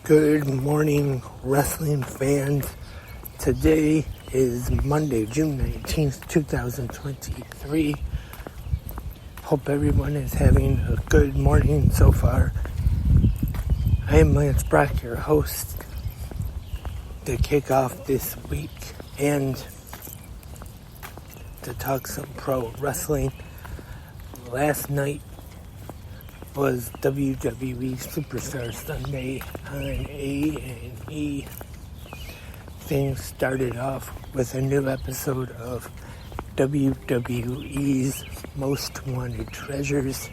Good morning, wrestling fans. Today is Monday, June 19th, 2023. Hope everyone is having a good morning so far. I am Lance Brock, your host, to kick off this week and to talk some pro wrestling. Last night was WWE Superstar Sunday on A&E. Things started off with a new episode of WWE's Most Wanted Treasures,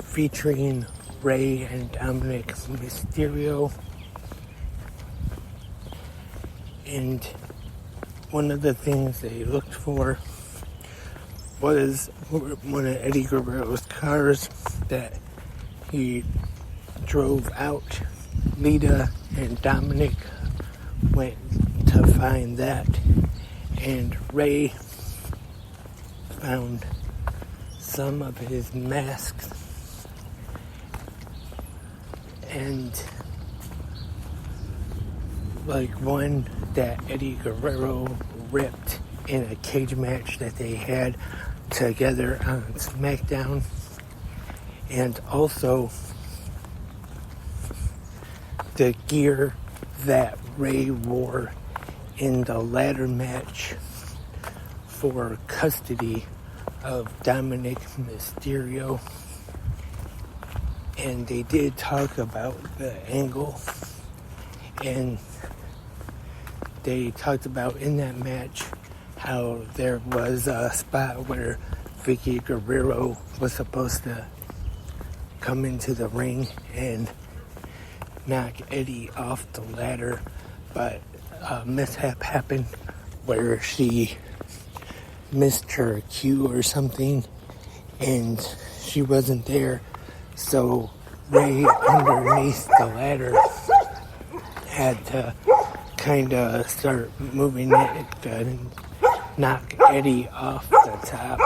featuring Rey and Dominic Mysterio. And one of the things they looked for was one of Eddie Guerrero's cars that he drove out. Lita and Dominic went to find that, and Rey found some of his masks and like one that Eddie Guerrero ripped in a cage match that they had together on SmackDown, and also the gear that Rey wore in the ladder match for custody of Dominic Mysterio. And they did talk about the angle, and they talked about in that match how there was a spot where Vicky Guerrero was supposed to come into the ring and knock Eddie off the ladder, but a mishap happened where she missed her cue or something and she wasn't there, so Rey underneath the ladder had to kind of start moving it and knock Eddie off the top.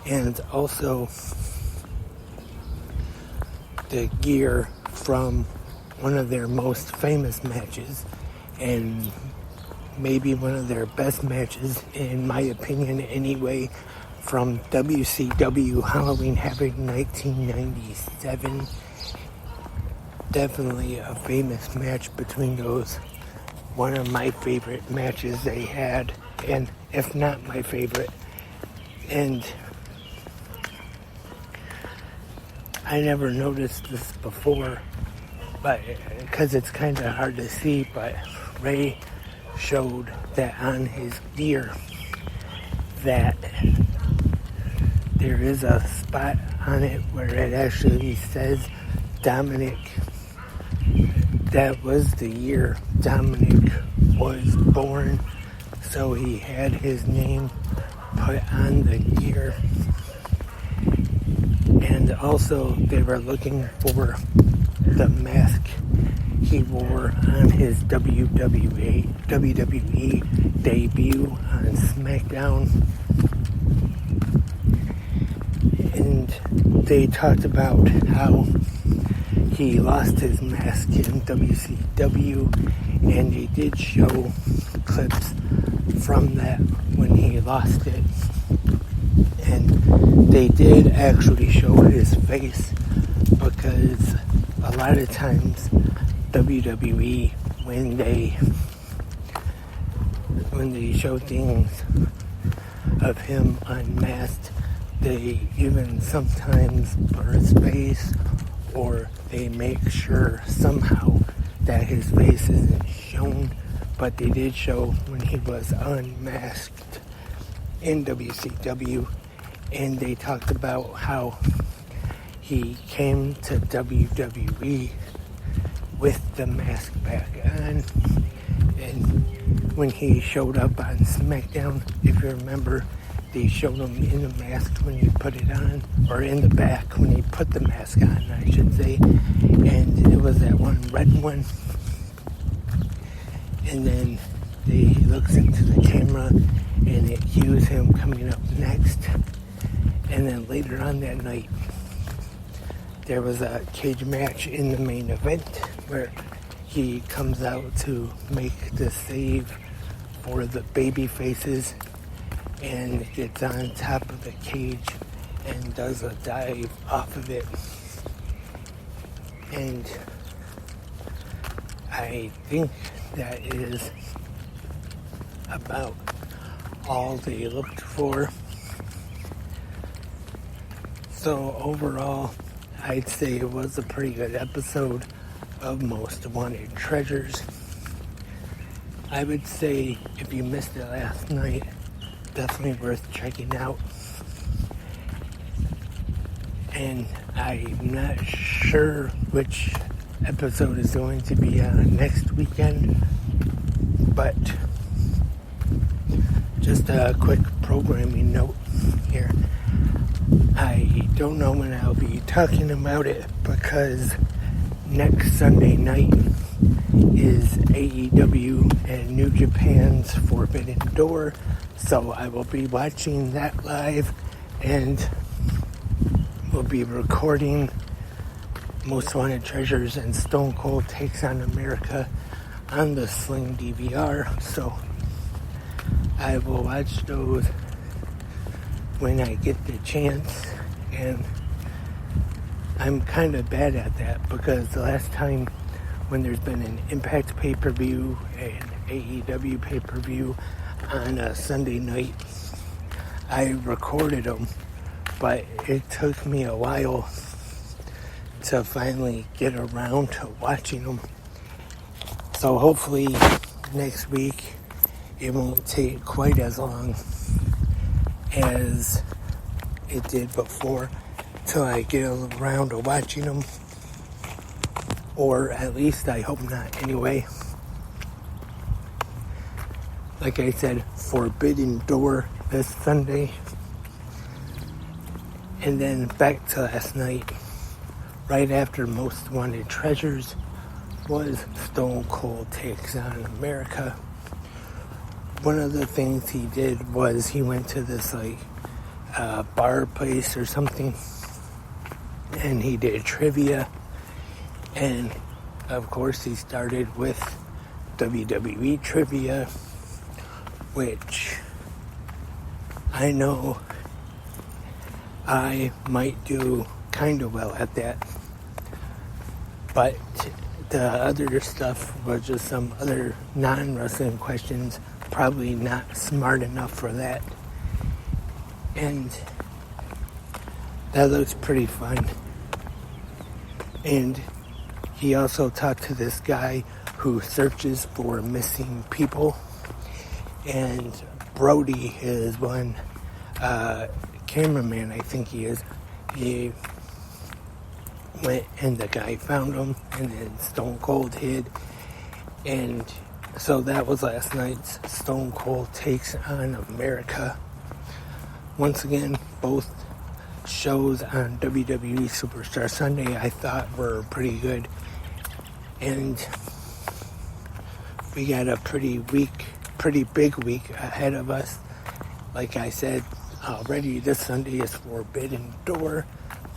And also the gear from one of their most famous matches, and maybe one of their best matches, in my opinion anyway, from WCW Halloween Havoc 1997. Definitely a famous match between those. One of my favorite matches they had, and if not my favorite. And I never noticed this before, but because it's kind of hard to see, but Rey showed that on his gear that there is a spot on it where it actually says Dominic. That was the year Dominic was born, so he had his name put on the gear. And also they were looking for the mask he wore on his WWE debut on SmackDown. And they talked about how he lost his mask in WCW, and they did show clips from that when he lost it. And they did actually show his face, because a lot of times WWE, when they show things of him unmasked, they even sometimes blur his face, or they make sure somehow that his face isn't shown. But they did show when he was unmasked in WCW, and they talked about how he came to WWE with the mask back on, and when he showed up on SmackDown, if you remember, they showed him in the mask when he put it on, or in the back when he put the mask on, I should say, and it was that one red one. And then he looks into the camera and it cues him coming up next. And then later on that night, there was a cage match in the main event where he comes out to make the save for the baby faces and gets on top of the cage and does a dive off of it. And I think that is about all they looked for. So overall, I'd say it was a pretty good episode of Most Wanted Treasures. I would say if you missed it last night, definitely worth checking out. And I'm not sure which episode is going to be next weekend, but just a quick programming note here. I don't know when I'll be talking about it because next Sunday night is AEW and New Japan's Forbidden Door, so I will be watching that live and will be recording Most Wanted Treasures and Stone Cold Takes on America on the Sling DVR, so I will watch those when I get the chance. And I'm kind of bad at that because the last time when there's been an Impact pay-per-view and AEW pay-per-view on a Sunday night, I recorded them, but it took me a while to finally get around to watching them. So hopefully next week it won't take quite as long as it did before till I get around to watching them, or at least I hope not anyway. Like I said, Forbidden Door this Sunday, and then back to last night, right after Most Wanted Treasures was Stone Cold Takes on America. One of the things he did was he went to this bar place or something, and he did trivia, and of course he started with WWE trivia, which I know I might do kind of well at that, but the other stuff was just some other non-wrestling questions, probably not smart enough for that. And that looks pretty fun. And he also talked to this guy who searches for missing people. And Brody is one cameraman, I think he is. He went and the guy found him, and then Stone Cold hid. And so that was last night's Stone Cold Takes on America. Once again, both shows on WWE Superstar Sunday I thought were pretty good. And we got a pretty big week ahead of us. Like I said, already this Sunday is Forbidden Door.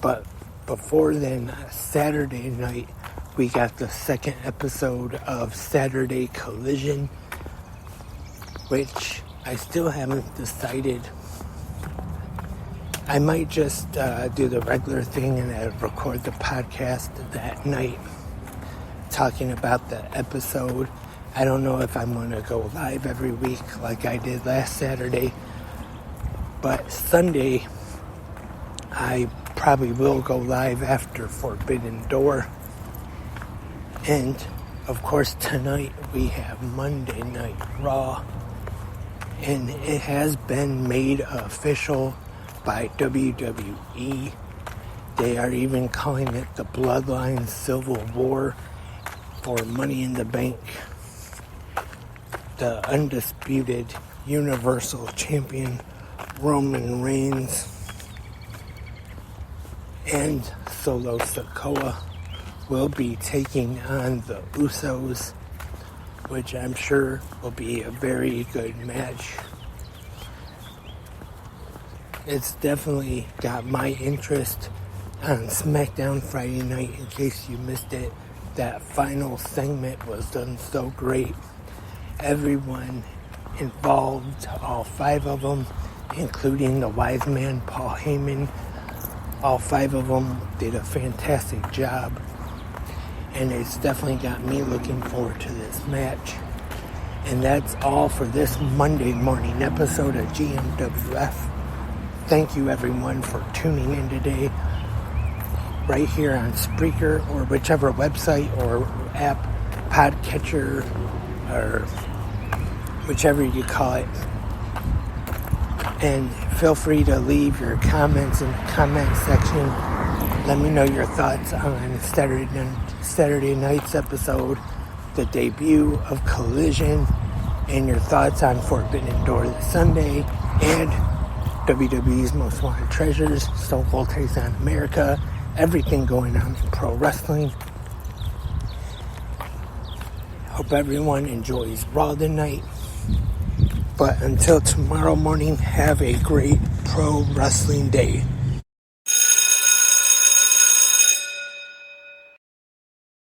But before then, Saturday night, we got the second episode of Saturday Collision, which I still haven't decided. I might just do the regular thing and record the podcast that night talking about the episode. I don't know if I'm going to go live every week like I did last Saturday, but Sunday I probably will go live after Forbidden Door. And of course tonight we have Monday Night Raw, and it has been made official by WWE. They are even calling it the Bloodline Civil War for Money in the Bank. The undisputed Universal Champion Roman Reigns and Solo Sikoa will be taking on the Usos, which I'm sure will be a very good match. It's definitely got my interest. on SmackDown Friday night. In case you missed it, that final segment was done so great. Everyone involved, all 5 of them, including the wise man Paul Heyman, all 5 of them did a fantastic job, and it's definitely got me looking forward to this match. And that's all for this Monday morning episode of GMWF. Thank you everyone for tuning in today, right here on Spreaker or whichever website or app, podcatcher, or whichever you call it. And feel free to leave your comments in the comment section. Let me know your thoughts on Saturday night's episode, the debut of Collision, and your thoughts on Forbidden Door this Sunday, and WWE's Most Wanted Treasures, Stone Cold Takes on America, everything going on in pro wrestling. Hope everyone enjoys Raw tonight. But until tomorrow morning, have a great pro wrestling day.